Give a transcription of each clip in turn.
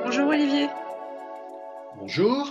Bonjour Olivier, Bonjour.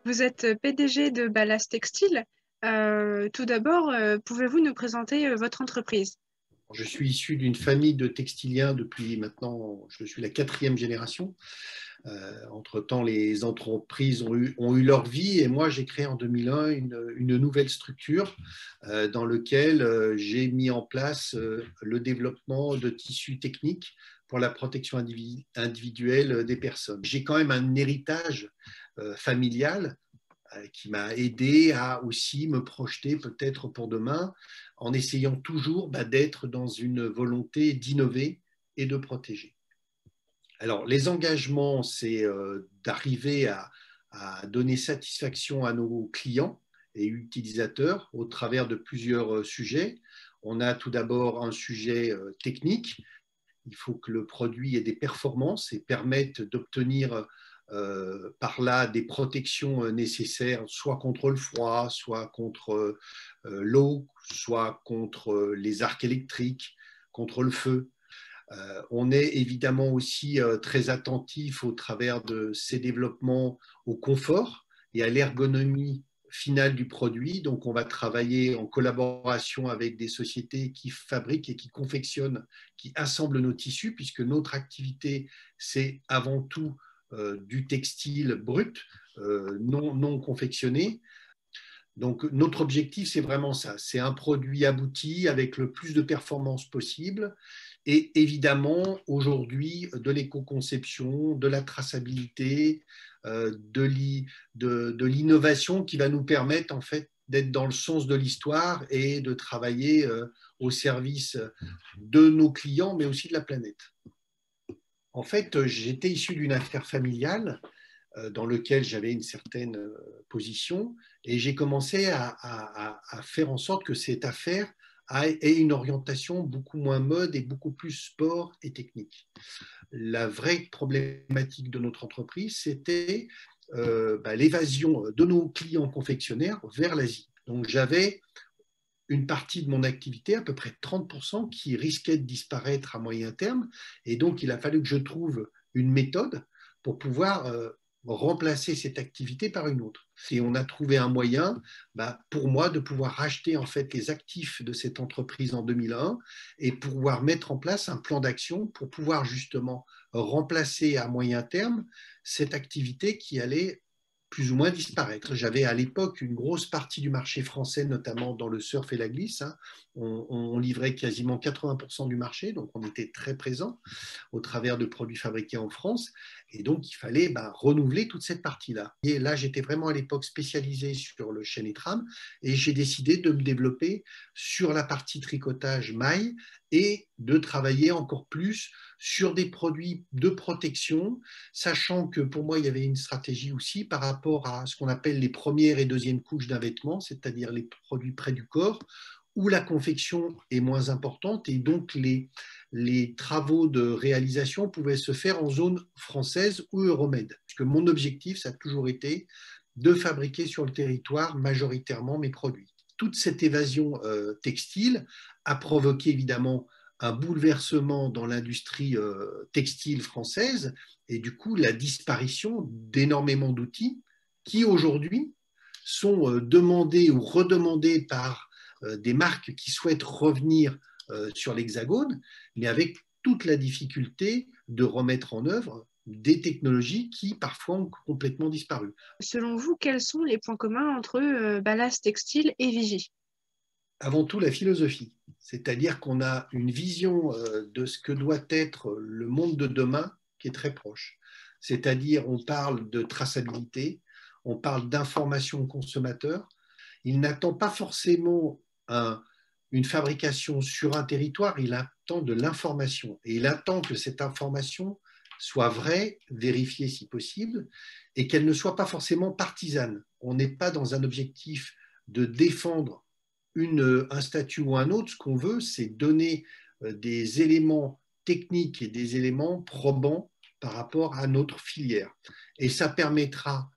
vous êtes PDG de Ballast Textile. Tout d'abord, pouvez-vous nous présenter votre entreprise? Je suis issu d'une famille de textiliens depuis maintenant, je suis la quatrième génération. Entre-temps, les entreprises ont eu leur vie et moi, j'ai créé en 2001 une nouvelle structure dans laquelle j'ai mis en place le développement de tissus techniques pour la protection individuelle des personnes. J'ai quand même un héritage familial qui m'a aidé à aussi me projeter peut-être pour demain en essayant toujours d'être dans une volonté d'innover et de protéger. Alors, les engagements, c'est d'arriver à donner satisfaction à nos clients et utilisateurs au travers de plusieurs sujets. On a tout d'abord un sujet technique. Il faut que le produit ait des performances et permette d'obtenir par là des protections nécessaires, soit contre le froid, soit contre l'eau, soit contre les arcs électriques, contre le feu. On est évidemment aussi très attentif au travers de ces développements au confort et à l'ergonomie finale du produit. Donc, on va travailler en collaboration avec des sociétés qui fabriquent et qui confectionnent, qui assemblent nos tissus, puisque notre activité, c'est avant tout du textile brut, non confectionné. Donc, notre objectif, c'est vraiment ça. C'est un produit abouti avec le plus de performance possible. Et évidemment, aujourd'hui, de l'éco-conception, de la traçabilité, de l'innovation qui va nous permettre, en fait, d'être dans le sens de l'histoire et de travailler au service de nos clients, mais aussi de la planète. En fait, j'étais issu d'une affaire familiale dans lequel j'avais une certaine position et j'ai commencé à faire en sorte que cette affaire ait une orientation beaucoup moins mode et beaucoup plus sport et technique. La vraie problématique de notre entreprise, c'était l'évasion de nos clients confectionnaires vers l'Asie. Donc j'avais une partie de mon activité, à peu près 30%, qui risquait de disparaître à moyen terme. Et donc, il a fallu que je trouve une méthode pour pouvoir remplacer cette activité par une autre. Et on a trouvé un moyen, pour moi, de pouvoir racheter en fait les actifs de cette entreprise en 2001 et pouvoir mettre en place un plan d'action pour pouvoir justement remplacer à moyen terme cette activité qui allait plus ou moins disparaître. J'avais à l'époque une grosse partie du marché français, notamment dans le surf et la glisse. On livrait quasiment 80% du marché, donc on était très présent au travers de produits fabriqués en France. Et donc, il fallait renouveler toute cette partie-là. Et là, j'étais vraiment à l'époque spécialisé sur le chêne et trame et j'ai décidé de me développer sur la partie tricotage maille et de travailler encore plus sur des produits de protection, sachant que pour moi, il y avait une stratégie aussi par rapport à ce qu'on appelle les premières et deuxièmes couches d'un vêtement, c'est-à-dire les produits près du corps, où la confection est moins importante et donc les travaux de réalisation pouvaient se faire en zone française ou Euromède. Parce que mon objectif, ça a toujours été de fabriquer sur le territoire majoritairement mes produits. Toute cette évasion textile a provoqué évidemment un bouleversement dans l'industrie textile française et du coup la disparition d'énormément d'outils qui aujourd'hui sont demandés ou redemandés par des marques qui souhaitent revenir sur l'Hexagone, mais avec toute la difficulté de remettre en œuvre des technologies qui parfois ont complètement disparu. Selon vous, quels sont les points communs entre Ballast Textile et Vigie? Avant tout, la philosophie, c'est-à-dire qu'on a une vision de ce que doit être le monde de demain qui est très proche. C'est-à-dire, on parle de traçabilité, on parle d'information au consommateur. Il n'attend pas forcément une fabrication sur un territoire, il attend de l'information. Et il attend que cette information soit vraie, vérifiée si possible, et qu'elle ne soit pas forcément partisane. On n'est pas dans un objectif de défendre un statut ou un autre. Ce qu'on veut, c'est donner des éléments techniques et des éléments probants par rapport à notre filière. Et ça permettra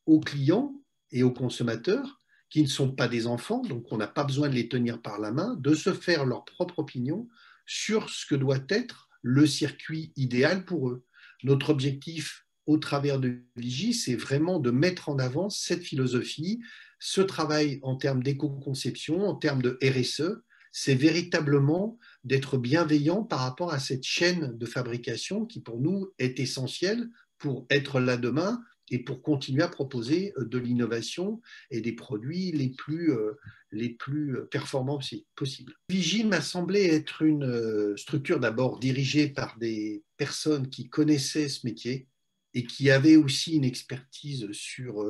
aux clients et aux consommateurs qui ne sont pas des enfants, donc on n'a pas besoin de les tenir par la main, de se faire leur propre opinion sur ce que doit être le circuit idéal pour eux. Notre objectif au travers de Vigie, c'est vraiment de mettre en avant cette philosophie, ce travail en termes d'éco-conception, en termes de RSE, c'est véritablement d'être bienveillant par rapport à cette chaîne de fabrication qui pour nous est essentielle pour être là demain et pour continuer à proposer de l'innovation et des produits les plus performants possibles. Vigie m'a semblé être une structure d'abord dirigée par des personnes qui connaissaient ce métier et qui avaient aussi une expertise sur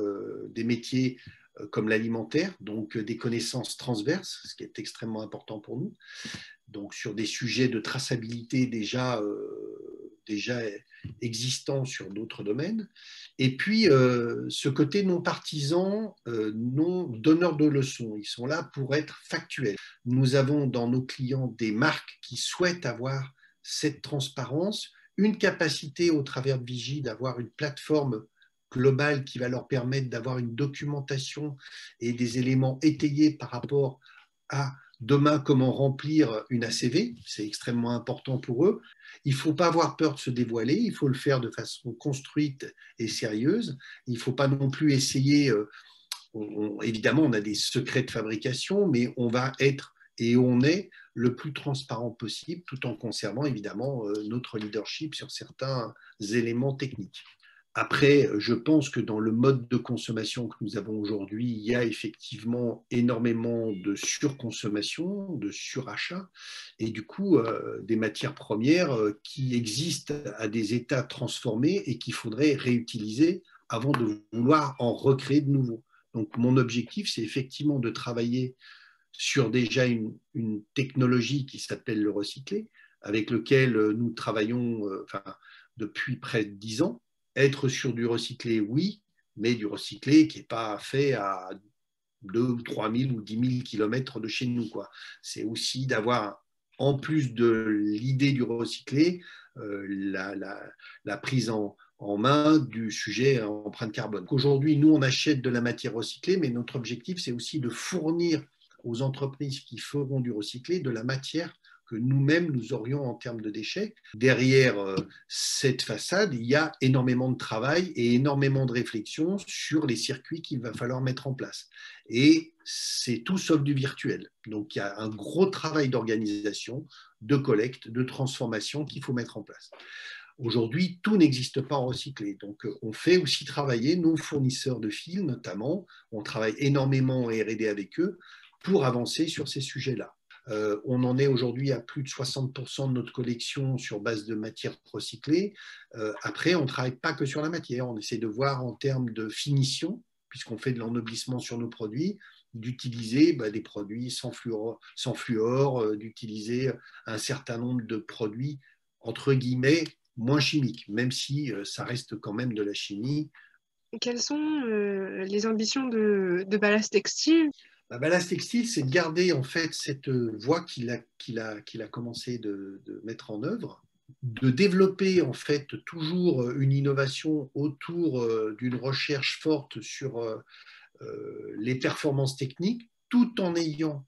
des métiers comme l'alimentaire, donc des connaissances transverses, ce qui est extrêmement important pour nous, donc sur des sujets de traçabilité déjà existants sur d'autres domaines, et puis ce côté non partisan, non donneur de leçons, ils sont là pour être factuels. Nous avons dans nos clients des marques qui souhaitent avoir cette transparence, une capacité au travers de Vigie d'avoir une plateforme globale qui va leur permettre d'avoir une documentation et des éléments étayés par rapport à demain comment remplir une ACV, c'est extrêmement important pour eux. Il ne faut pas avoir peur de se dévoiler, il faut le faire de façon construite et sérieuse. Il ne faut pas non plus essayer, évidemment on a des secrets de fabrication, mais on va être et on est le plus transparent possible tout en conservant évidemment notre leadership sur certains éléments techniques. Après, je pense que dans le mode de consommation que nous avons aujourd'hui, il y a effectivement énormément de surconsommation, de surachat, et du coup, des matières premières qui existent à des états transformés et qu'il faudrait réutiliser avant de vouloir en recréer de nouveaux. Donc, mon objectif, c'est effectivement de travailler sur déjà une technologie qui s'appelle le recyclé, avec lequel nous travaillons depuis près de 10 ans. Être sur du recyclé, oui, mais du recyclé qui n'est pas fait à 2 ou 3 000 ou 10 000 kilomètres de chez nous, quoi. C'est aussi d'avoir, en plus de l'idée du recyclé, la prise en main du sujet empreinte carbone. Aujourd'hui, nous, on achète de la matière recyclée, mais notre objectif, c'est aussi de fournir aux entreprises qui feront du recyclé de la matière que nous-mêmes nous aurions en termes de déchets. Derrière cette façade, il y a énormément de travail et énormément de réflexion sur les circuits qu'il va falloir mettre en place. Et c'est tout sauf du virtuel. Donc il y a un gros travail d'organisation, de collecte, de transformation qu'il faut mettre en place. Aujourd'hui, tout n'existe pas en recyclé. Donc, on fait aussi travailler nos fournisseurs de fils, notamment. On travaille énormément en R&D avec eux pour avancer sur ces sujets-là. On en est aujourd'hui à plus de 60% de notre collection sur base de matières recyclées. Après, on ne travaille pas que sur la matière, on essaie de voir en termes de finition, puisqu'on fait de l'ennoblissement sur nos produits, d'utiliser des produits sans fluor, d'utiliser un certain nombre de produits, entre guillemets, moins chimiques, même si ça reste quand même de la chimie. Quelles sont les ambitions de Ballast Textile? Ballast Textile, c'est de garder en fait cette voie qu'il a commencé de mettre en œuvre, de développer en fait toujours une innovation autour d'une recherche forte sur les performances techniques, tout en ayant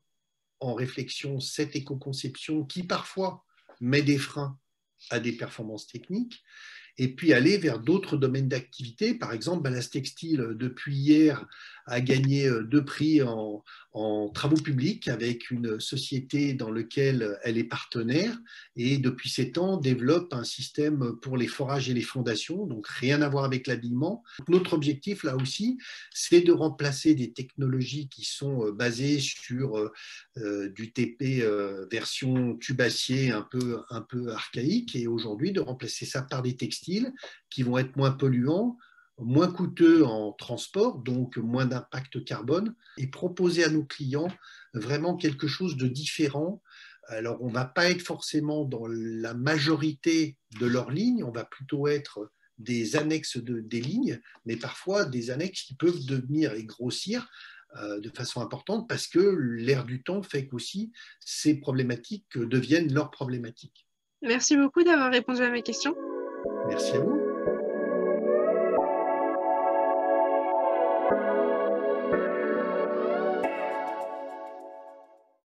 en réflexion cette éco-conception qui parfois met des freins à des performances techniques, et puis aller vers d'autres domaines d'activité. Par exemple, Ballast Textile, depuis hier, a gagné 2 prix en travaux publics avec une société dans laquelle elle est partenaire, et depuis 7 ans développe un système pour les forages et les fondations, donc rien à voir avec l'habillement. Notre objectif là aussi, c'est de remplacer des technologies qui sont basées sur du TP version tube-acier un peu archaïque, et aujourd'hui de remplacer ça par des textiles qui vont être moins polluants, moins coûteux en transport, donc moins d'impact carbone, et proposer à nos clients vraiment quelque chose de différent. Alors, on ne va pas être forcément dans la majorité de leurs lignes, on va plutôt être des annexes des lignes, mais parfois des annexes qui peuvent devenir et grossir de façon importante parce que l'ère du temps fait qu'aussi ces problématiques deviennent leurs problématiques. Merci beaucoup d'avoir répondu à mes questions. Merci à vous.